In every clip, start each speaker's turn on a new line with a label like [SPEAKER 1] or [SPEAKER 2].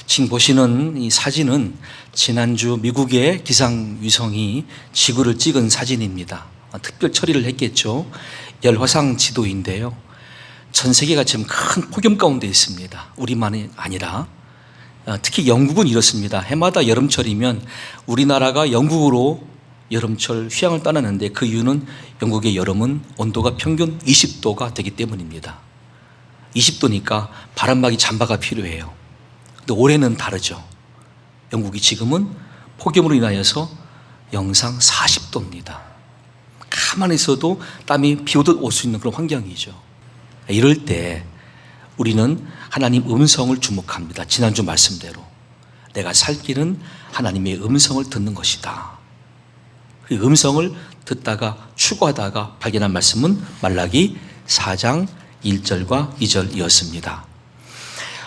[SPEAKER 1] 지금 보시는 이 사진은 지난주 미국의 기상위성이 지구를 찍은 사진입니다. 특별 처리를 했겠죠. 열화상 지도인데요. 전 세계가 지금 큰 폭염 가운데 있습니다. 우리만이 아니라 특히 영국은 이렇습니다. 해마다 여름철이면 우리나라가 영국으로 여름철 휴양을 떠나는데 그 이유는 영국의 여름은 온도가 평균 20도가 되기 때문입니다. 20도니까 바람막이 잠바가 필요해요. 근데 올해는 다르죠. 영국이 지금은 폭염으로 인하여서 영상 40도입니다. 가만히 있어도 땀이 비 오듯 올 수 있는 그런 환경이죠. 이럴 때 우리는 하나님 음성을 주목합니다. 지난주 말씀대로 내가 살 길은 하나님의 음성을 듣는 것이다. 그 음성을 듣다가 추구하다가 발견한 말씀은 말라기 4장 1절과 2절이었습니다.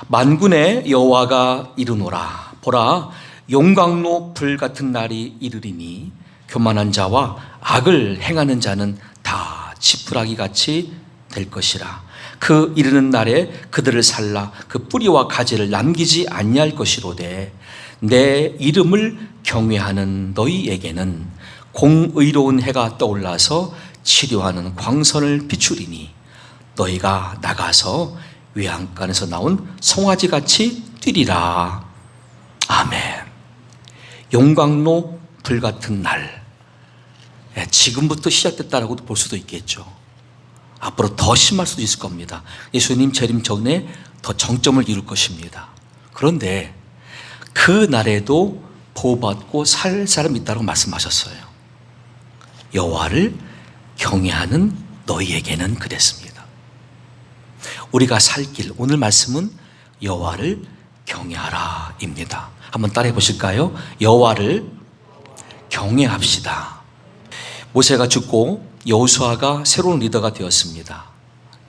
[SPEAKER 1] 만군의 여호와가 이르노라. 보라, 용광로 불 같은 날이 이르리니 교만한 자와 악을 행하는 자는 다 지푸라기 같이 될 것이라. 그 이르는 날에 그들을 살라 그 뿌리와 가지를 남기지 아니할 것이로되 내 이름을 경외하는 너희에게는 공의로운 해가 떠올라서 치료하는 광선을 비추리니 너희가 나가서 외양간에서 나온 송아지같이 뛰리라. 아멘. 용광로 불같은 날, 지금부터 시작됐다라고도 볼 수도 있겠죠. 앞으로 더 심할 수도 있을 겁니다. 예수님 재림 전에 더 정점을 이룰 것입니다. 그런데 그 날에도 보호받고 살 사람이 있다고 말씀하셨어요. 여호와를 경외하는 너희에게는 그랬습니다. 우리가 살 길, 오늘 말씀은 여호와를 경외하라입니다. 한번 따라해 보실까요? 여호와를 경외합시다. 모세가 죽고 여호수아가 새로운 리더가 되었습니다.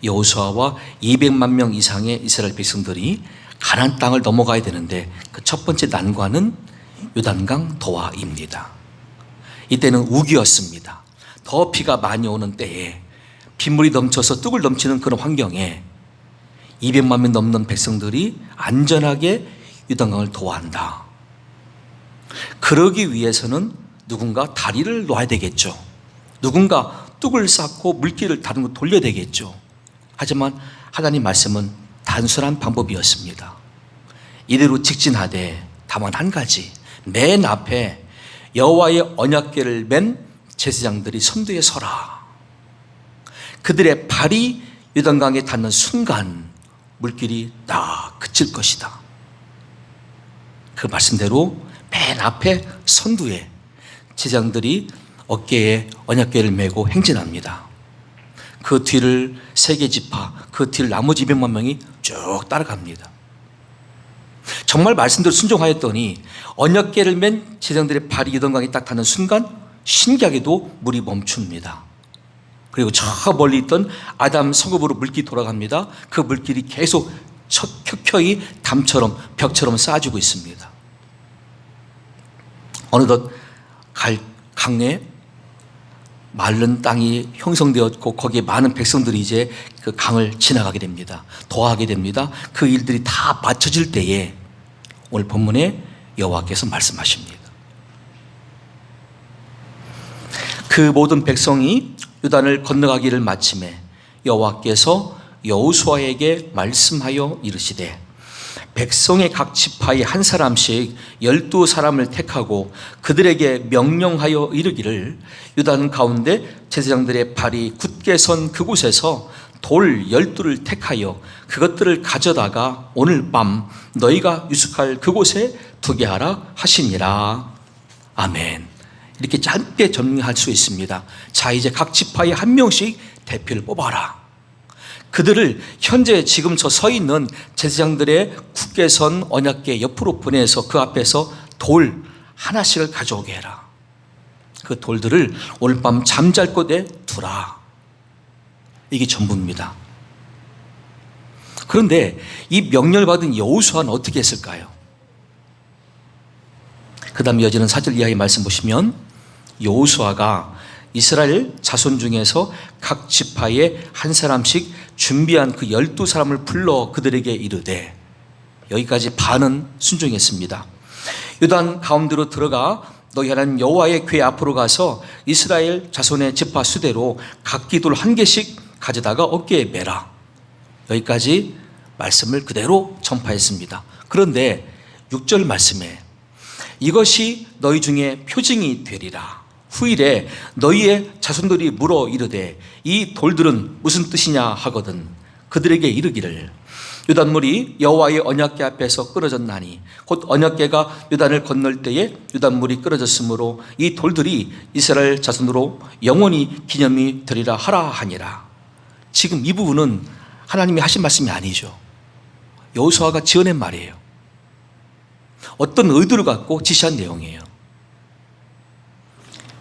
[SPEAKER 1] 여호수아와 200만 명 이상의 이스라엘 백성들이 가나안 땅을 넘어가야 되는데 그 첫 번째 난관은 요단강 도하입니다. 이때는 우기였습니다. 더 비가 많이 오는 때에 빗물이 넘쳐서 뚝을 넘치는 그런 환경에 200만 명 넘는 백성들이 안전하게 요단강을 도한다. 그러기 위해서는 누군가 다리를 놓아야 되겠죠. 누군가 뚝을 쌓고 물길을 다른 곳 돌려야 되겠죠. 하지만 하나님 말씀은 단순한 방법이었습니다. 이대로 직진하되 다만 한 가지, 맨 앞에 여호와의 언약궤를 맨 제사장들이 선두에 서라. 그들의 발이 요단강에 닿는 순간 물길이 딱 그칠 것이다. 그 말씀대로 맨 앞에 선두에 제사장들이 어깨에 언약궤를 메고 행진합니다. 그 뒤를 세계 지파, 그 뒤를 나머지 200만 명이 쭉 따라갑니다. 정말 말씀대로 순종하였더니 언약궤를 맨 제사장들의 발이 요단강에 딱 닿는 순간 신기하게도 물이 멈춥니다. 그리고 저 멀리 있던 아담 성읍으로 물길이 돌아갑니다. 그 물길이 계속 켜켜이 담처럼 벽처럼 쌓아지고 있습니다. 어느덧 강에 마른 땅이 형성되었고 거기에 많은 백성들이 이제 그 강을 지나가게 됩니다. 도하게 됩니다. 그 일들이 다 맞춰질 때에 오늘 본문에 여호와께서 말씀하십니다. 그 모든 백성이 요단을 건너가기를 마침에 여호와께서 여호수아에게 말씀하여 이르시되 백성의 각 지파에 한 사람씩 12사람을 택하고 그들에게 명령하여 이르기를 요단 가운데 제사장들의 발이 굳게 선 그곳에서 돌 12를 택하여 그것들을 가져다가 오늘 밤 너희가 유숙할 그곳에 두게 하라 하시니라. 아멘. 이렇게 짧게 정리할 수 있습니다. 자, 이제 각 지파에 한 명씩 대표를 뽑아라. 그들을 현재 지금 서 있는 제사장들의 굳게 선 언약궤 옆으로 보내서 그 앞에서 돌 하나씩을 가져오게 해라. 그 돌들을 오늘 밤 잠잘 곳에 두라. 이게 전부입니다. 그런데 이 명령을 받은 여호수아는 어떻게 했을까요? 그 다음 이어지는 4절 이하의 말씀 보시면 여호수아가 이스라엘 자손 중에서 각 지파에 한 사람씩 준비한 그 12사람을 불러 그들에게 이르되 여기까지 반은 순종했습니다. 요단 가운데로 들어가 너희 하나님 여호와의 궤 앞으로 가서 이스라엘 자손의 지파 수대로 각기 돌 한 개씩 가져다가 어깨에 매라. 여기까지 말씀을 그대로 전파했습니다. 그런데 6절 말씀에 이것이 너희 중에 표징이 되리라. 후일에 너희의 자손들이 물어 이르되 이 돌들은 무슨 뜻이냐 하거든 그들에게 이르기를 요단물이 여호와의 언약궤 앞에서 끊어졌나니 곧 언약궤가 요단을 건널 때에 요단물이 끊어졌으므로 이 돌들이 이스라엘 자손으로 영원히 기념이 되리라 하라 하니라. 지금 이 부분은 하나님이 하신 말씀이 아니죠. 여호수아가 지어낸 말이에요. 어떤 의도를 갖고 지시한 내용이에요.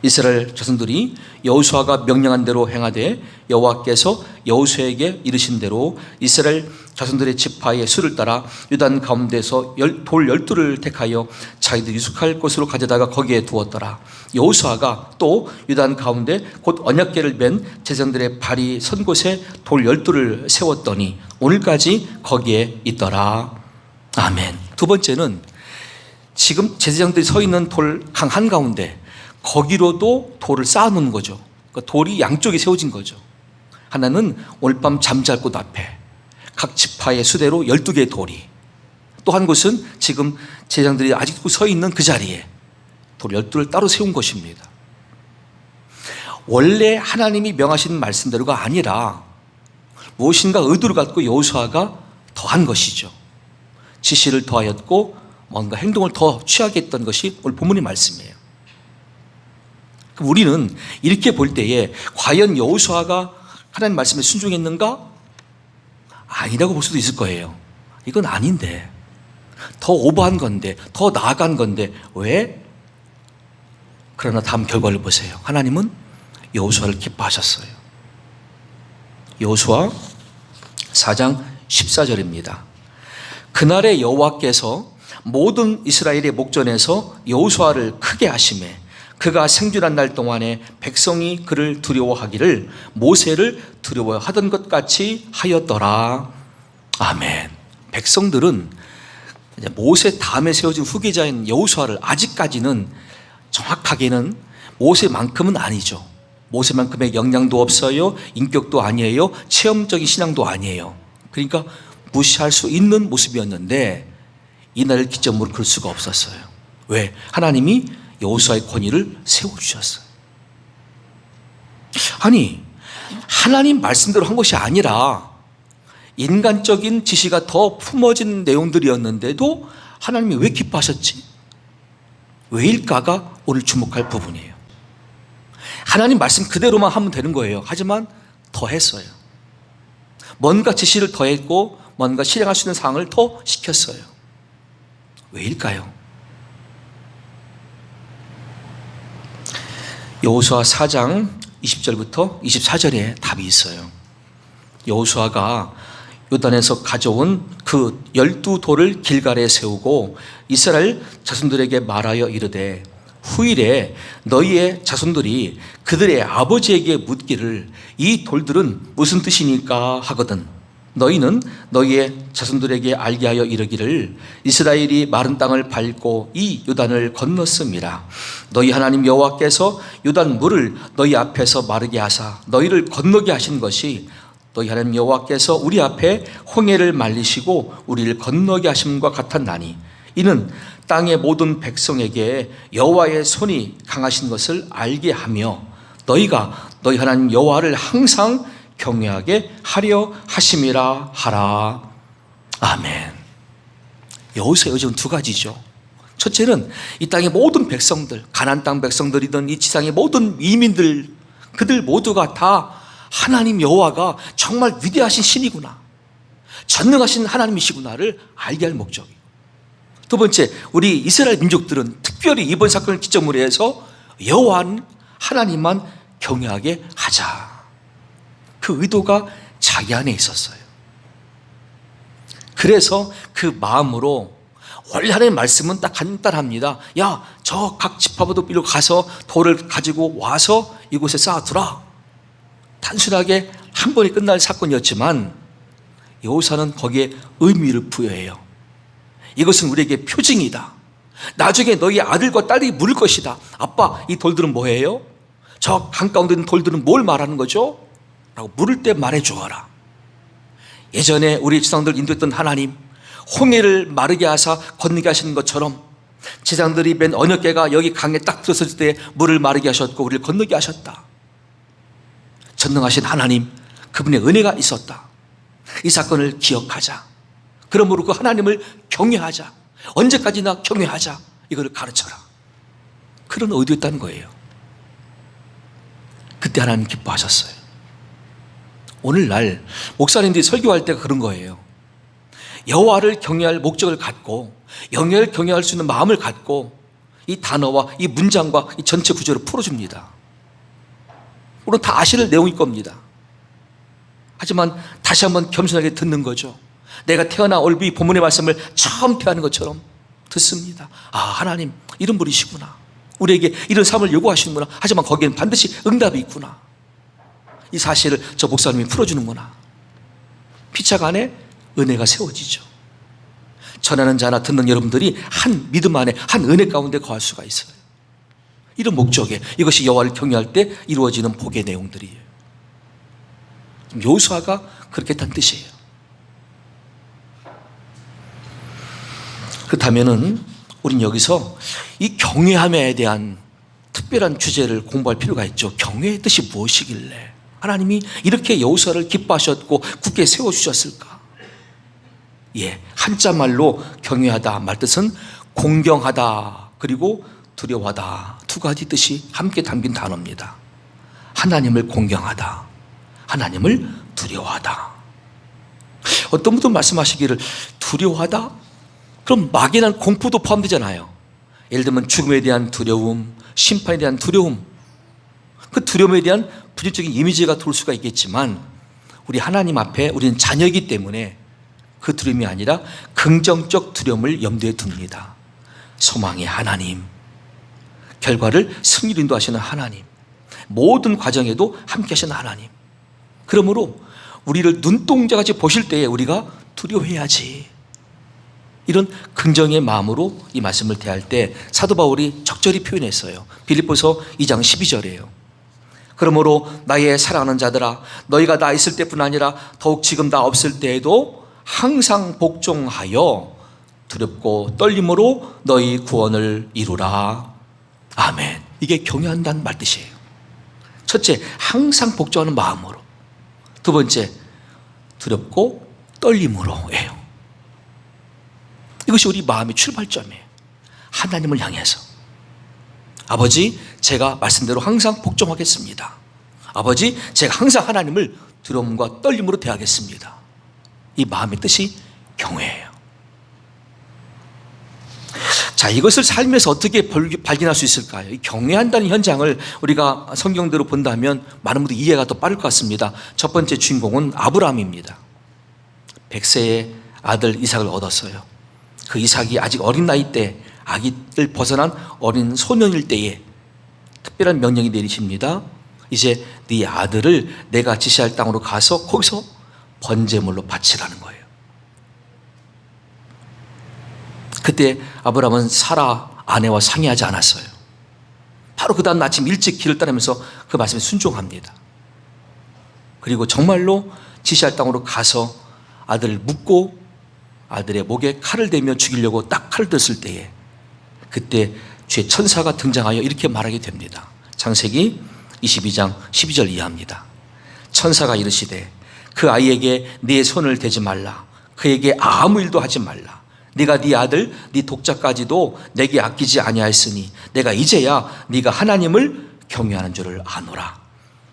[SPEAKER 1] 이스라엘 자손들이 여호수아가 명령한 대로 행하되 여호와께서 여호수아에게 이르신 대로 이스라엘 자손들의 지파의 수를 따라 요단 가운데서 돌 12를 택하여 자기들 유숙할 곳으로 가져다가 거기에 두었더라. 여호수아가 또 요단 가운데 곧 언약궤를 맨 제사장들의 발이 선 곳에 돌 12를 세웠더니 오늘까지 거기에 있더라. 아멘. 두 번째는 지금 제사장들이 서 있는 돌 강 한가운데 거기로도 돌을 쌓아놓는 거죠. 그러니까 돌이 양쪽에 세워진 거죠. 하나는 오늘 밤 잠잘 곳 앞에 각 지파의 수대로 12개의 돌이, 또 한 곳은 지금 제사장들이 아직도 서 있는 그 자리에 돌 12를 따로 세운 것입니다. 원래 하나님이 명하신 말씀대로가 아니라 무엇인가 의도를 갖고 여호수아가 더한 것이죠. 지시를 더하였고 뭔가 행동을 더 취하게 했던 것이 오늘 본문의 말씀이에요. 우리는 이렇게 볼 때에 과연 여호수아가 하나님 말씀에 순종했는가? 아니라고 볼 수도 있을 거예요. 이건 아닌데, 더 오버한 건데, 더 나아간 건데 왜? 그러나 다음 결과를 보세요. 하나님은 여호수아를 기뻐하셨어요. 여호수아 4장 14절입니다. 그날에 여호와께서 모든 이스라엘의 목전에서 여호수아를 크게 하시매 그가 생존한 날 동안에 백성이 그를 두려워하기를 모세를 두려워하던 것 같이 하였더라. 아멘. 백성들은 모세 다음에 세워진 후계자인 여호수아를 아직까지는 정확하게는 모세만큼은 아니죠. 모세만큼의 역량도 없어요. 인격도 아니에요. 체험적인 신앙도 아니에요. 그러니까 무시할 수 있는 모습이었는데 이날을 기점으로 그럴 수가 없었어요. 왜? 하나님이 여호수아의 권위를 세워주셨어요. 아니, 하나님 말씀대로 한 것이 아니라 인간적인 지시가 더 품어진 내용들이었는데도 하나님이 왜 기뻐하셨지? 왜일까가 오늘 주목할 부분이에요. 하나님 말씀 그대로만 하면 되는 거예요. 하지만 더 했어요. 뭔가 지시를 더 했고 뭔가 실행할 수 있는 사항을 더 시켰어요. 왜일까요? 여호수아 4장 20절부터 24절에 답이 있어요. 여호수아가 요단에서 가져온 그 12돌을 길갈에 세우고 이스라엘 자손들에게 말하여 이르되 후일에 너희의 자손들이 그들의 아버지에게 묻기를 이 돌들은 무슨 뜻이니까 하거든 너희는 너희의 자손들에게 알게 하여 이르기를 이스라엘이 마른 땅을 밟고 이 요단을 건넜음이라. 너희 하나님 여호와께서 요단 물을 너희 앞에서 마르게 하사 너희를 건너게 하신 것이 너희 하나님 여호와께서 우리 앞에 홍해를 말리시고 우리를 건너게 하심과 같았나니 이는 땅의 모든 백성에게 여호와의 손이 강하신 것을 알게 하며 너희가 너희 하나님 여호와를 항상 경외하게 하려 하심이라 하라. 아멘. 여호수아의 의지는 두 가지죠. 첫째는 이 땅의 모든 백성들, 가나안 땅 백성들이든 이 지상의 모든 이민들, 그들 모두가 다 하나님 여호와가 정말 위대하신 신이구나, 전능하신 하나님이시구나를 알게 할 목적이고, 두 번째, 우리 이스라엘 민족들은 특별히 이번 사건을 기점으로 해서 여호와는 하나님만 경외하게 하자. 그 의도가 자기 안에 있었어요. 그래서 그 마음으로 원래 하나님의 말씀은 딱 간단합니다. 야, 저 각 지파부터 일로 가서 돌을 가지고 와서 이곳에 쌓아두라. 단순하게 한 번에 끝날 사건이었지만 여호수아는 거기에 의미를 부여해요. 이것은 우리에게 표징이다. 나중에 너희 아들과 딸이 물을 것이다. 아빠, 이 돌들은 뭐예요? 저 강 가운데 있는 돌들은 뭘 말하는 거죠? 라고 물을 때 말해 주어라. 예전에 우리 조상들 인도했던 하나님, 홍해를 마르게 하사 건너게 하시는 것처럼 제사장들이 맨 언약궤가 여기 강에 딱 들어섰을 때 물을 마르게 하셨고 우리를 건너게 하셨다. 전능하신 하나님, 그분의 은혜가 있었다. 이 사건을 기억하자. 그러므로 그 하나님을 경외하자. 언제까지나 경외하자. 이거를 가르쳐라. 그런 의도였다는 거예요. 그때 하나님 기뻐하셨어요. 오늘날 목사님들이 설교할 때가 그런 거예요. 여호와를 경외할 목적을 갖고 영예를 경외할 수 있는 마음을 갖고 이 단어와 이 문장과 이 전체 구조를 풀어줍니다. 물론 다 아실 내용일 겁니다. 하지만 다시 한번 겸손하게 듣는 거죠. 내가 태어나 오늘 이 본문의 말씀을 처음 태어나는 것처럼 듣습니다. 아, 하나님 이런 분이시구나. 우리에게 이런 삶을 요구하시는구나. 하지만 거기에는 반드시 응답이 있구나. 이 사실을 저 목사님이 풀어주는구나. 피착 안에 은혜가 세워지죠. 전하는 자나 듣는 여러분들이 한 믿음 안에 한 은혜 가운데 거할 수가 있어요. 이런 목적에 이것이 여호와를 경외할 때 이루어지는 복의 내용들이에요. 여호수아가 그렇게 했다는 뜻이에요. 그렇다면은 우린 여기서 이 경외함에 대한 특별한 주제를 공부할 필요가 있죠. 경외의 뜻이 무엇이길래 하나님이 이렇게 여호수아를 기뻐하셨고 굳게 세워주셨을까? 예, 한자말로 경외하다 말뜻은 공경하다 그리고 두려워하다 두 가지 뜻이 함께 담긴 단어입니다. 하나님을 공경하다, 하나님을 두려워하다. 어떤 분도 말씀하시기를 두려워하다? 그럼 막연한 공포도 포함되잖아요. 예를 들면 죽음에 대한 두려움, 심판에 대한 두려움, 그 두려움에 대한 부정적인 이미지가 돌 수가 있겠지만 우리 하나님 앞에 우리는 자녀이기 때문에 그 두려움이 아니라 긍정적 두려움을 염두에 둡니다. 소망의 하나님, 결과를 승리로 인도하시는 하나님, 모든 과정에도 함께 하시는 하나님. 그러므로 우리를 눈동자같이 보실 때에 우리가 두려워해야지. 이런 긍정의 마음으로 이 말씀을 대할 때 사도 바울이 적절히 표현했어요. 빌립보서 2장 12절이에요. 그러므로 나의 사랑하는 자들아, 너희가 나 있을 때뿐 아니라 더욱 지금 나 없을 때에도 항상 복종하여 두렵고 떨림으로 너희 구원을 이루라. 아멘. 이게 경외한다는 말뜻이에요. 첫째, 항상 복종하는 마음으로. 두 번째, 두렵고 떨림으로예요. 이것이 우리 마음의 출발점이에요. 하나님을 향해서. 아버지, 제가 말씀대로 항상 복종하겠습니다. 아버지, 제가 항상 하나님을 두려움과 떨림으로 대하겠습니다. 이 마음의 뜻이 경외예요. 자, 이것을 삶에서 어떻게 발견할 수 있을까요? 이 경외한다는 현장을 우리가 성경대로 본다면 많은 분들이 이해가 더 빠를 것 같습니다. 첫 번째 주인공은 아브라함입니다. 100세의 아들 이삭을 얻었어요. 그 이삭이 아직 어린 나이 때 아기를 벗어난 어린 소년일 때에 특별한 명령이 내리십니다. 이제 네 아들을 내가 지시할 땅으로 가서 거기서 번제물로 바치라는 거예요. 그때 아브라함은 사라 아내와 상의하지 않았어요. 바로 그 다음 아침 일찍 길을 따르면서 그 말씀에 순종합니다. 그리고 정말로 지시할 땅으로 가서 아들을 묻고 아들의 목에 칼을 대며 죽이려고 딱 칼을 들었을 때에 그때 주의 천사가 등장하여 이렇게 말하게 됩니다. 창세기 22장 12절 이하입니다. 천사가 이르시되 그 아이에게 네 손을 대지 말라. 그에게 아무 일도 하지 말라. 네가 네 아들 네 독자까지도 내게 아끼지 아니하였으니 내가 이제야 네가 하나님을 경외하는 줄을 아노라.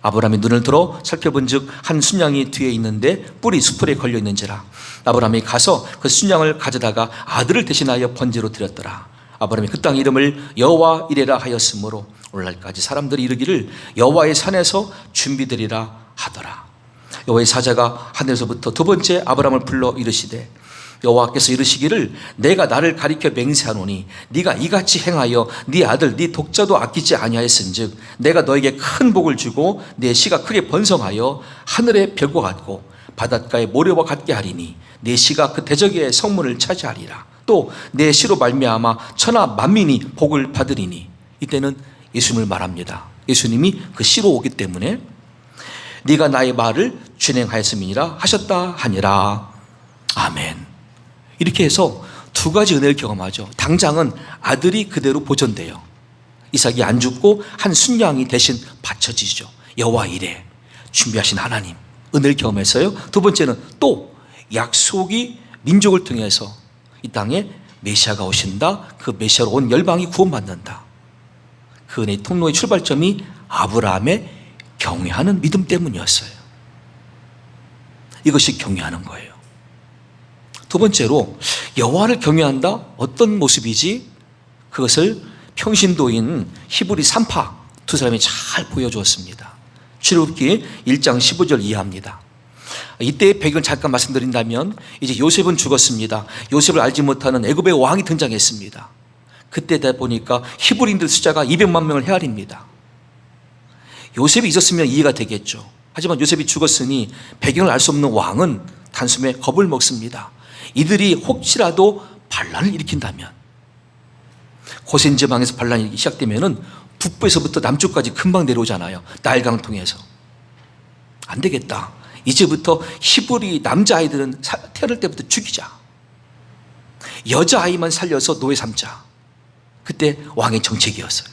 [SPEAKER 1] 아브라함이 눈을 들어 살펴본즉 한 순양이 뒤에 있는데 뿔이 수풀에 걸려 있는지라. 아브라함이 가서 그 순양을 가져다가 아들을 대신하여 번제로 드렸더라. 아브라함이 그 땅 이름을 여호와 이레라 하였으므로 오늘날까지 사람들이 이르기를 여호와의 산에서 준비되리라 하더라. 여호와의 사자가 하늘에서부터 두 번째 아브라함을 불러 이르시되 여호와께서 이르시기를 내가 나를 가리켜 맹세하노니 네가 이같이 행하여 네 아들 네 독자도 아끼지 아니하였은즉 내가 너에게 큰 복을 주고 네 씨가 크게 번성하여 하늘의 별과 같고 바닷가의 모래와 같게 하리니 내 씨가 그 대적의 성문을 차지하리라. 또 내 씨로 말미암아 천하 만민이 복을 받으리니, 이때는 예수님을 말합니다. 예수님이 그 씨로 오기 때문에 네가 나의 말을 준행하였음이니라 하셨다 하니라. 아멘. 이렇게 해서 두 가지 은혜를 경험하죠. 당장은 아들이 그대로 보존돼요. 이삭이 안 죽고 한 순양이 대신 바쳐지죠. 여호와 이레 준비하신 하나님 은혜를 경험해서요. 두 번째는 또 약속이 민족을 통해서 이 땅에 메시아가 오신다. 그 메시아로 온 열방이 구원받는다. 그 은혜의 통로의 출발점이 아브라함의 경외하는 믿음 때문이었어요. 이것이 경외하는 거예요. 두 번째로 여호와를 경외한다. 어떤 모습이지? 그것을 평신도인 히브리 3파 두 사람이 잘 보여주었습니다. 출애굽기 1장 15절 이하입니다. 이때의 배경을 잠깐 말씀드린다면, 이제 요셉은 죽었습니다. 요셉을 알지 못하는 애굽의 왕이 등장했습니다. 그때다 보니까 히브리인들 숫자가 200만 명을 헤아립니다. 요셉이 있었으면 이해가 되겠죠. 하지만 요셉이 죽었으니 배경을 알 수 없는 왕은 단숨에 겁을 먹습니다. 이들이 혹시라도 반란을 일으킨다면, 고센 지방에서 반란이 시작되면은 북부에서부터 남쪽까지 금방 내려오잖아요. 나일강 통해서. 안 되겠다. 이제부터 히브리 남자아이들은 태어날 때부터 죽이자. 여자아이만 살려서 노예 삼자. 그때 왕의 정책이었어요.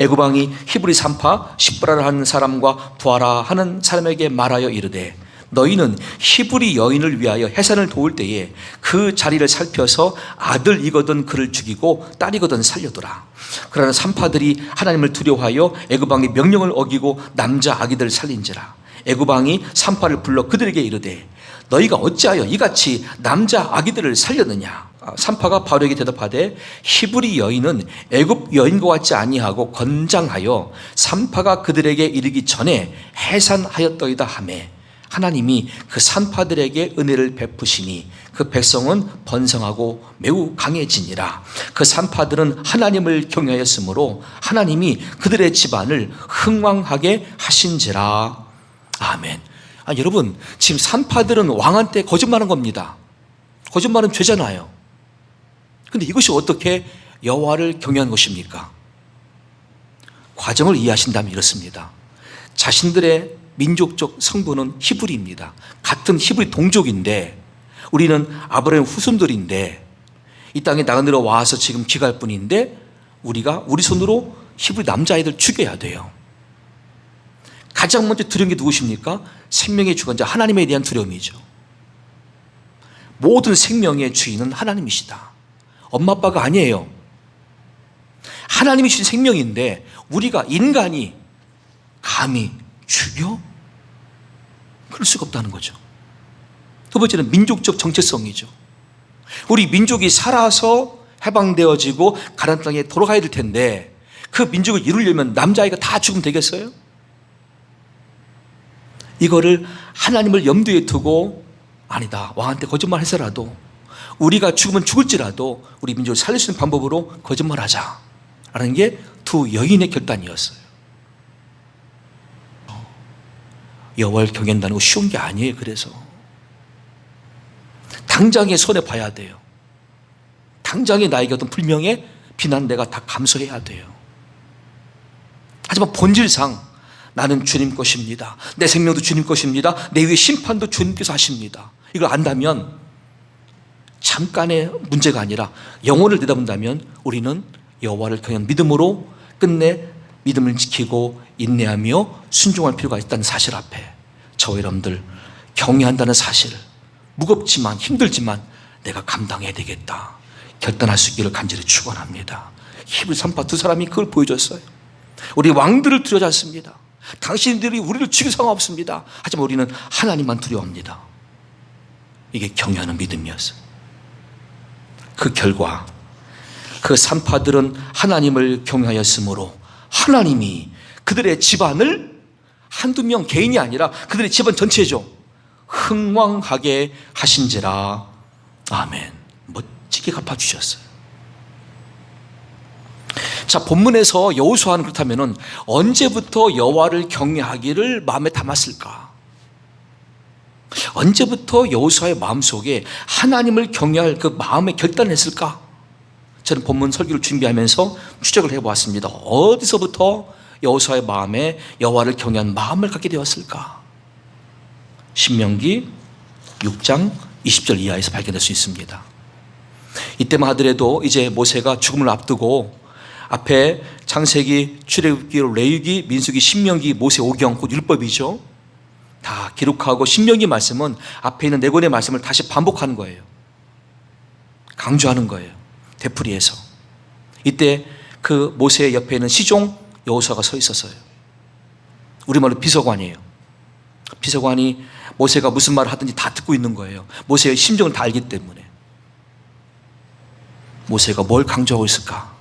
[SPEAKER 1] 애굽 왕이 히브리 3파 십브라를 하는 사람과 부하라 하는 사람에게 말하여 이르되, 너희는 히브리 여인을 위하여 해산을 도울 때에 그 자리를 살펴서 아들이거든 그를 죽이고 딸이거든 살려두라. 그러나 3파들이 하나님을 두려워하여 애굽 왕의 명령을 어기고 남자 아기들을 살린지라. 애굽 왕이 3파를 불러 그들에게 이르되, 너희가 어찌하여 이같이 남자 아기들을 살렸느냐. 3파가 바로에게 대답하되, 히브리 여인은 애굽 여인과 같지 아니하고 건장하여 3파가 그들에게 이르기 전에 해산하였더이다 하매, 하나님이 그 산파들에게 은혜를 베푸시니 그 백성은 번성하고 매우 강해지니라. 그 산파들은 하나님을 경외하였으므로 하나님이 그들의 집안을 흥왕하게 하신지라. 아멘. 여러분, 지금 산파들은 왕한테 거짓말한 겁니다. 거짓말은 죄잖아요. 근데 이것이 어떻게 여호와를 경외한 것입니까? 과정을 이해하신다면 이렇습니다. 자신들의 민족적 성분은 히브리입니다. 같은 히브리 동족인데, 우리는 아브라함 후손들인데, 이 땅에 나그네로 와서 지금 귀갈 뿐인데, 우리가 우리 손으로 히브리 남자아이들 죽여야 돼요. 가장 먼저 두려운 게 누구십니까? 생명의 주관자 하나님에 대한 두려움이죠. 모든 생명의 주인은 하나님이시다. 엄마 아빠가 아니에요. 하나님이 주신 생명인데 우리가 인간이 감히 죽여? 그럴 수가 없다는 거죠. 두 번째는 민족적 정체성이죠. 우리 민족이 살아서 해방되어지고 가나안 땅에 돌아가야 될 텐데, 그 민족을 이루려면 남자아이가 다 죽으면 되겠어요? 이거를 하나님을 염두에 두고, 아니다, 왕한테 거짓말 해서라도 우리가 죽으면 죽을지라도 우리 민족을 살릴 수 있는 방법으로 거짓말하자 라는 게 두 여인의 결단이었어요. 여호와를 경외한다는 거 쉬운 게 아니에요. 그래서 당장에 손해 봐야 돼요. 당장에 나에게 어떤 불명예, 비난 내가 다 감수해야 돼요. 하지만 본질상 나는 주님 것입니다. 내 생명도 주님 것입니다. 내 위의 심판도 주님께서 하십니다. 이걸 안다면, 잠깐의 문제가 아니라 영혼을 내다본다면 우리는 여호와를 경외한 믿음으로 끝내 믿음을 지키고 인내하며 순종할 필요가 있다는 사실 앞에 저와 여러분들 경외한다는 사실을, 무겁지만 힘들지만 내가 감당해야 되겠다 결단할 수 있기를 간절히 축원합니다. 히브리 3파 두 사람이 그걸 보여줬어요. 우리 왕들을 두려워하지 않습니다. 당신들이 우리를 죽일 상관없습니다. 하지만 우리는 하나님만 두려워합니다. 이게 경외하는 믿음이었어요. 그 결과 그 3파들은 하나님을 경외하였으므로 하나님이 그들의 집안을 한두 명 개인이 아니라 그들의 집안 전체죠, 흥왕하게 하신지라. 아멘. 멋지게 갚아주셨어요. 자, 본문에서 여호수아는 그렇다면 언제부터 여호와를 경외하기를 마음에 담았을까? 언제부터 여호수아의 마음속에 하나님을 경외할 그 마음의 결단을 했을까? 저는 본문 설교를 준비하면서 추적을 해보았습니다. 어디서부터 여호수아의 마음에 여호와를 경외한 마음을 갖게 되었을까? 신명기 6장 20절 이하에서 발견될 수 있습니다. 이때만 하더라도 이제 모세가 죽음을 앞두고 앞에 창세기, 출애굽기, 레위기, 민수기, 신명기, 모세 오경, 곧 율법이죠. 다 기록하고 신명기 말씀은 앞에 있는 네 권의 말씀을 다시 반복하는 거예요. 강조하는 거예요. 되풀이해서. 이때 그 모세의 옆에 있는 시종 여호수아가 서 있었어요. 우리말로 비서관이에요. 비서관이 모세가 무슨 말을 하든지 다 듣고 있는 거예요. 모세의 심정을 다 알기 때문에. 모세가 뭘 강조하고 있을까?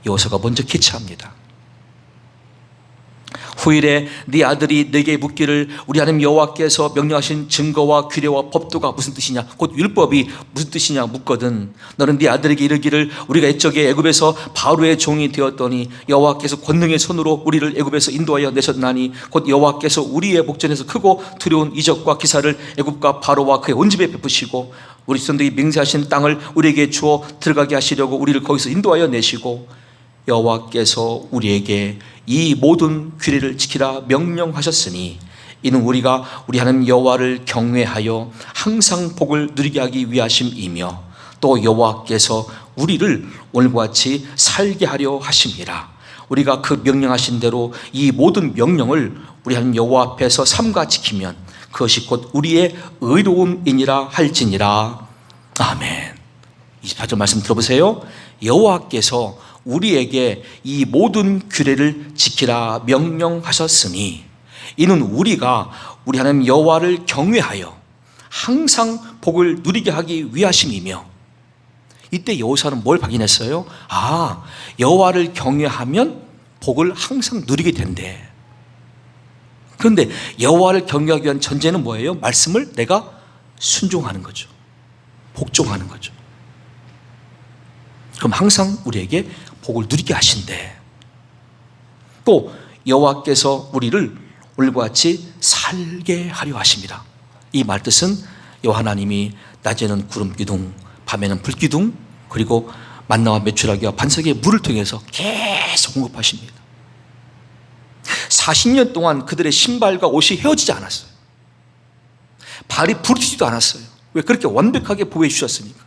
[SPEAKER 1] 여호수아가 먼저 캐치합니다. 후일에 네 아들이 내게 묻기를 우리 하나님 여호와께서 명령하신 증거와 규례와 법도가 무슨 뜻이냐, 곧 율법이 무슨 뜻이냐 묻거든 너는 네 아들에게 이르기를 우리가 옛적에 애굽에서 바로의 종이 되었더니 여호와께서 권능의 손으로 우리를 애굽에서 인도하여 내셨나니 곧 여호와께서 우리의 목전에서 크고 두려운 이적과 기사를 애굽과 바로와 그의 온 집에 베푸시고 우리 선들이 맹세하신 땅을 우리에게 주어 들어가게 하시려고 우리를 거기서 인도하여 내시고 여호와께서 우리에게 이 모든 규례를 지키라 명령하셨으니 이는 우리가 우리 하나님 여호와를 경외하여 항상 복을 누리게 하기 위하심이며 또 여호와께서 우리를 오늘과 같이 살게 하려 하심이라. 우리가 그 명령하신 대로 이 모든 명령을 우리 하나님 여호와 앞에서 삼가 지키면 그것이 곧 우리의 의로움이니라 할지니라. 아멘. 28절 말씀 들어보세요. 여호와께서 우리에게 이 모든 규례를 지키라 명령하셨으니 이는 우리가 우리 하나님 여호와를 경외하여 항상 복을 누리게 하기 위하심이며. 이때 여호수아는 뭘 확인했어요? 아, 여호와를 경외하면 복을 항상 누리게 된대. 그런데 여호와를 경외하기 위한 전제는 뭐예요? 말씀을 내가 순종하는 거죠. 복종하는 거죠. 그럼 항상 우리에게 복을 누리게 하신대. 또 여호와께서 우리를 오늘과 같이 살게 하려 하십니다. 이 말뜻은 여호와 하나님이 낮에는 구름 기둥, 밤에는 불 기둥, 그리고 만나와 메추라기와 반석의 물을 통해서 계속 공급하십니다. 40년 동안 그들의 신발과 옷이 헤어지지 않았어요. 발이 부르지도 않았어요. 왜? 그렇게 완벽하게 보호해 주셨으니까.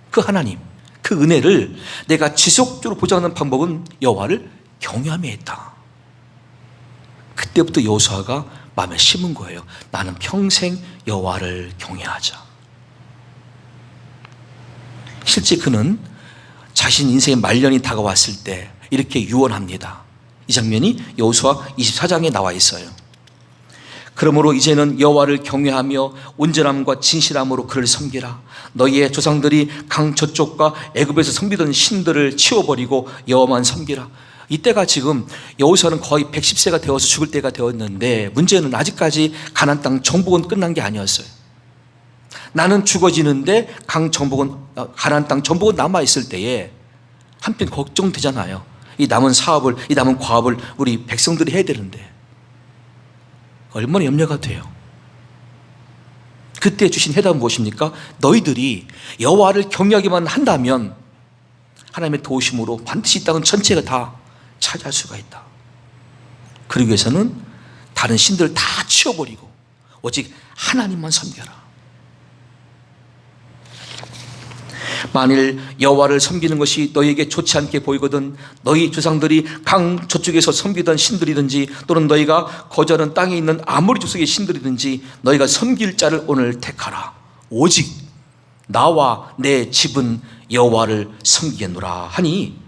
[SPEAKER 1] 그 하나님, 그 은혜를 내가 지속적으로 보장하는 방법은 여호와를 경외함에 있다. 그때부터 여호수아가 마음에 심은 거예요. 나는 평생 여호와를 경외하자. 실제 그는 자신 인생의 말년이 다가왔을 때 이렇게 유언합니다. 이 장면이 여호수아 24장에 나와 있어요. 그러므로 이제는 여호와를 경외하며 온전함과 진실함으로 그를 섬기라. 너희의 조상들이 강 저쪽과 애굽에서 섬기던 신들을 치워버리고 여호와만 섬기라. 이때가 지금 여호수아는 거의 110세가 되어서 죽을 때가 되었는데 문제는 아직까지 가나안 땅 정복은 끝난 게 아니었어요. 나는 죽어지는데 가나안 땅 정복은 남아있을 때에 한편 걱정되잖아요. 이 남은 사업을, 이 남은 과업을 우리 백성들이 해야 되는데 얼마나 염려가 돼요. 그때 주신 해답은 무엇입니까? 너희들이 여호와를 경외하기만 한다면 하나님의 도우심으로 반드시 이 땅은 전체가 다 차지할 수가 있다. 그러기 위해서는 다른 신들을 다 치워버리고 오직 하나님만 섬겨라. 만일 여호와를 섬기는 것이 너희에게 좋지 않게 보이거든 너희 조상들이 강 저쪽에서 섬기던 신들이든지 또는 너희가 거주하는 땅에 있는 아모리 족속의 신들이든지 너희가 섬길 자를 오늘 택하라. 오직 나와 내 집은 여호와를 섬기겠노라 하니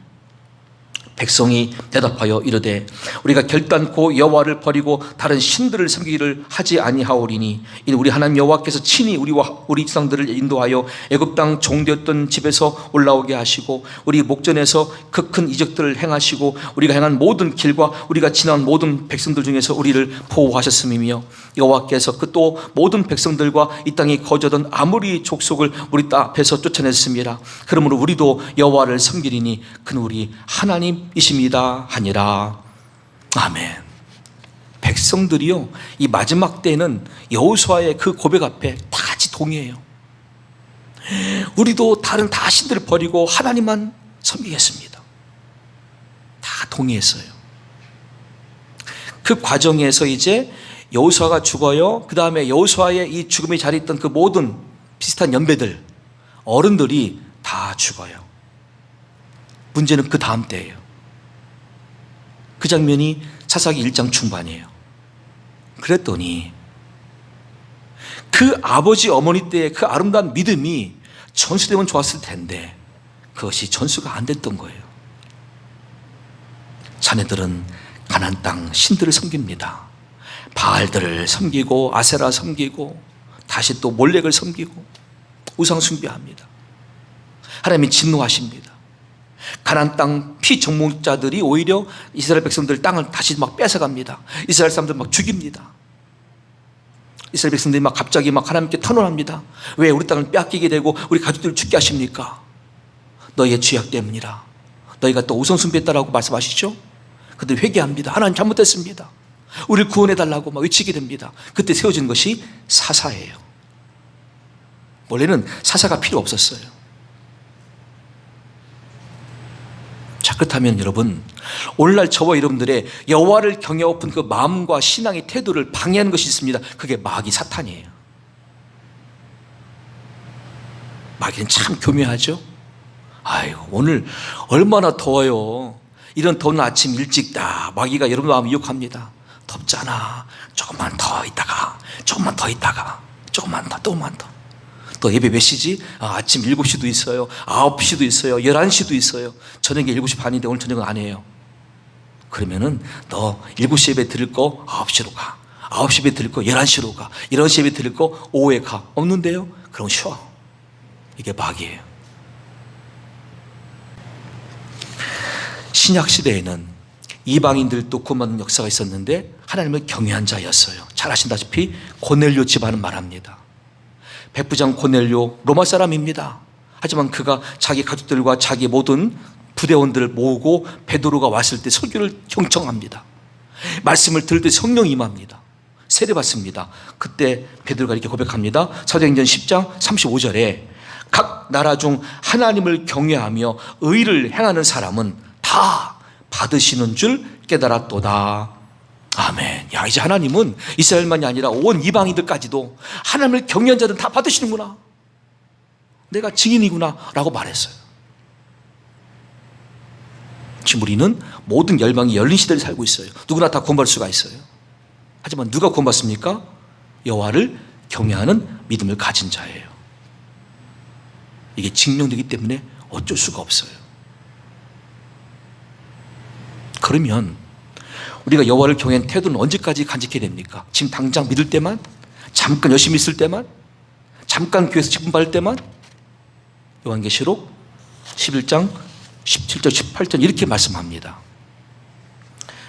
[SPEAKER 1] 백성이 대답하여 이르되 우리가 결단코 여호와를 버리고 다른 신들을 섬기기를 하지 아니하오리니 이는 우리 하나님 여호와께서 친히 우리와 우리 조상들을 인도하여 애굽 땅 종되었던 집에서 올라오게 하시고 우리 목전에서 그 큰 이적들을 행하시고 우리가 행한 모든 길과 우리가 지난 모든 백성들 중에서 우리를 보호하셨음이며 여호와께서 그 또 모든 백성들과 이 땅에 거주하던 아모리 족속을 우리 땅 앞에서 쫓아냈습니다. 그러므로 우리도 여호와를 섬기리니 그는 우리 하나님 이십니다 하니라. 아멘. 백성들이요, 이 마지막 때에는 여호수아의 그 고백 앞에 다 같이 동의해요. 우리도 다른 다 신들을 버리고 하나님만 섬기겠습니다. 다 동의했어요. 그 과정에서 이제 여호수아가 죽어요. 그 다음에 여호수아의 이 죽음의 자리에 있던 그 모든 비슷한 연배들, 어른들이 다 죽어요. 문제는 그 다음 때예요. 그 장면이 사사기 1장 중반이에요. 그랬더니 그 아버지 어머니 때의 그 아름다운 믿음이 전수되면 좋았을 텐데 그것이 전수가 안 됐던 거예요. 자네들은 가나안 땅 신들을 섬깁니다. 바알들을 섬기고 아세라 섬기고 다시 또 몰렉을 섬기고 우상 숭배합니다. 하나님이 진노하십니다. 가나안 땅 피정복자들이 오히려 이스라엘 백성들 땅을 다시 막 뺏어갑니다. 이스라엘 사람들 막 죽입니다. 이스라엘 백성들이 막 갑자기 막 하나님께 탄원합니다. 왜 우리 땅을 빼앗기게 되고 우리 가족들을 죽게 하십니까? 너희의 죄악 때문이라. 너희가 또 우상 숭배했다라고 말씀하시죠? 그들 회개합니다. 하나님 잘못했습니다. 우리를 구원해달라고 막 외치게 됩니다. 그때 세워진 것이 사사예요. 원래는 사사가 필요 없었어요. 자, 그렇다면 여러분, 오늘날 저와 여러분들의 여호와를 경외하고픈 그 마음과 신앙의 태도를 방해하는 것이 있습니다. 그게 마귀 사탄이에요. 마귀는 참 교묘하죠. 아이고, 오늘 얼마나 더워요. 이런 더운 아침 일찍 다 마귀가 여러분 마음 유혹합니다. 덥잖아. 조금만 더 있다가, 조금만 더 있다가, 조금만 더, 조금만 더. 또 예배 몇 시지? 아침 7시도 있어요. 9시도 있어요. 11시도 있어요. 저녁에 7시 반인데 오늘 저녁은 안 해요. 그러면은 너 7시 예배 들을 거 9시로 가. 9시 예배 들을 거 11시로 가. 11시 예배 들을 거 오후에 가. 없는데요? 그럼 쉬어. 이게 마귀예요. 신약 시대에는 이방인들도 구원받는 역사가 있었는데 하나님을 경외한 자였어요. 잘 아신다시피 고넬료 집안은 말합니다. 백부장 고넬료 로마 사람입니다. 하지만 그가 자기 가족들과 자기 모든 부대원들을 모으고 베드로가 왔을 때 설교를 경청합니다. 말씀을 들을 때 성령이 임합니다. 세례받습니다. 그때 베드로가 이렇게 고백합니다. 사도행전 10장 35절에 각 나라 중 하나님을 경외하며 의를 행하는 사람은 다 받으시는 줄 깨달았도다. 아멘. 야, 이제 하나님은 이스라엘만이 아니라 온 이방인들까지도 하나님을 경외한 자들은 다 받으시는구나. 내가 증인이구나 라고 말했어요. 지금 우리는 모든 열방이 열린 시대를 살고 있어요. 누구나 다 구원받을 수가 있어요. 하지만 누가 구원받습니까? 여호와를 경외하는 믿음을 가진 자예요. 이게 증명되기 때문에 어쩔 수가 없어요. 그러면 우리가 여호와를 경외한 태도는 언제까지 간직해야 됩니까? 지금 당장 믿을 때만? 잠깐 열심히 있을 때만? 잠깐 교회에서 직분 받을 때만? 요한계시록 11장 17절 18절 이렇게 말씀합니다.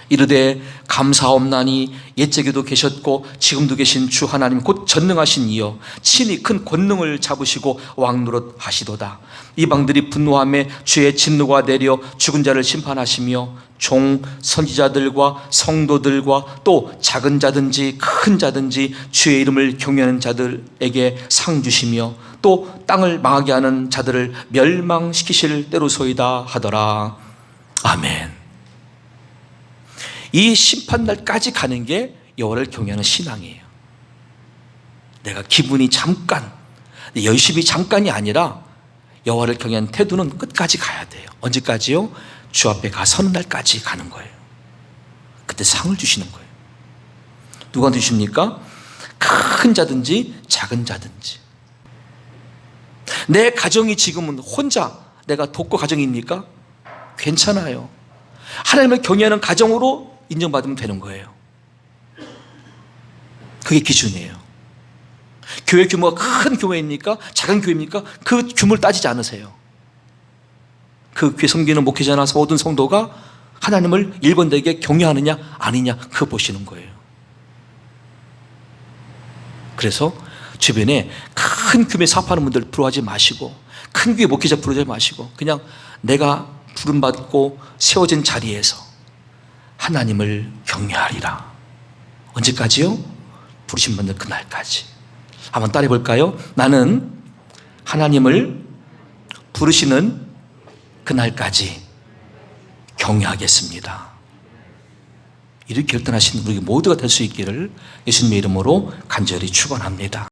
[SPEAKER 1] 이르되 감사옵나니 옛적에도 계셨고 지금도 계신 주 하나님 곧 전능하신 이여 친히 큰 권능을 잡으시고 왕노릇 하시도다. 이방들이 분노하며 주의 진노가 내려 죽은 자를 심판하시며 종 선지자들과 성도들과 또 작은 자든지 큰 자든지 주의 이름을 경외하는 자들에게 상 주시며 또 땅을 망하게 하는 자들을 멸망시키실 때로소이다 하더라. 아멘. 이 심판날까지 가는 게 여호와를 경외하는 신앙이에요. 내가 기분이 잠깐, 열심히 잠깐이 아니라 여호와를 경외하는 태도는 끝까지 가야 돼요. 언제까지요? 주 앞에 가 서는 날까지 가는 거예요. 그때 상을 주시는 거예요. 누구한테 주십니까? 큰 자든지 작은 자든지. 내 가정이 지금은 혼자 내가 돕고 가정입니까? 괜찮아요. 하나님을 경외하는 가정으로 인정받으면 되는 거예요. 그게 기준이에요. 교회 규모가 큰 교회입니까? 작은 교회입니까? 그 규모를 따지지 않으세요. 그 교회 섬기는 목회자나 모든 성도가 하나님을 일관되게 경외하느냐 아니냐 그거 보시는 거예요. 그래서 주변에 큰 규모의 사업하는 분들 부러워하지 마시고 큰 교회 목회자 부러워하지 마시고 그냥 내가 부름받고 세워진 자리에서 하나님을 경외하리라. 언제까지요? 부르신 분들 그날까지. 한번 따라해 볼까요? 나는 하나님을 부르시는 그날까지 경외하겠습니다. 이렇게 결단하신 우리 모두가 될 수 있기를 예수님의 이름으로 간절히 축원합니다.